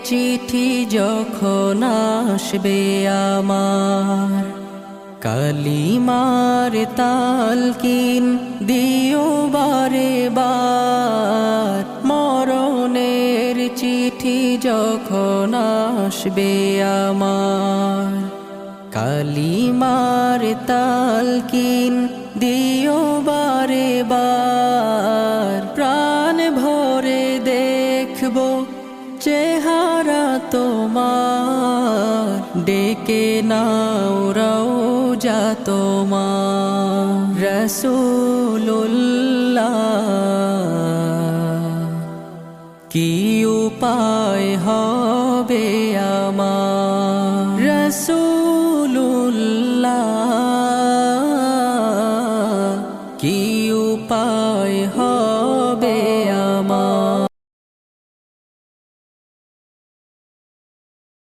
চিঠি যখন আসবে আমার, কালিমার তালকিন দিও বারে বার। মরণের চিঠি যখন আসবে আমার, কালিমার তালকিন দিও বারে বার। প্রাণ ভরে দেখব চেহারা তোমার, ডেকে নাও রওজা তোমার। রাসূলুল্লাহ কি উপায় হবে আমার, রাসূল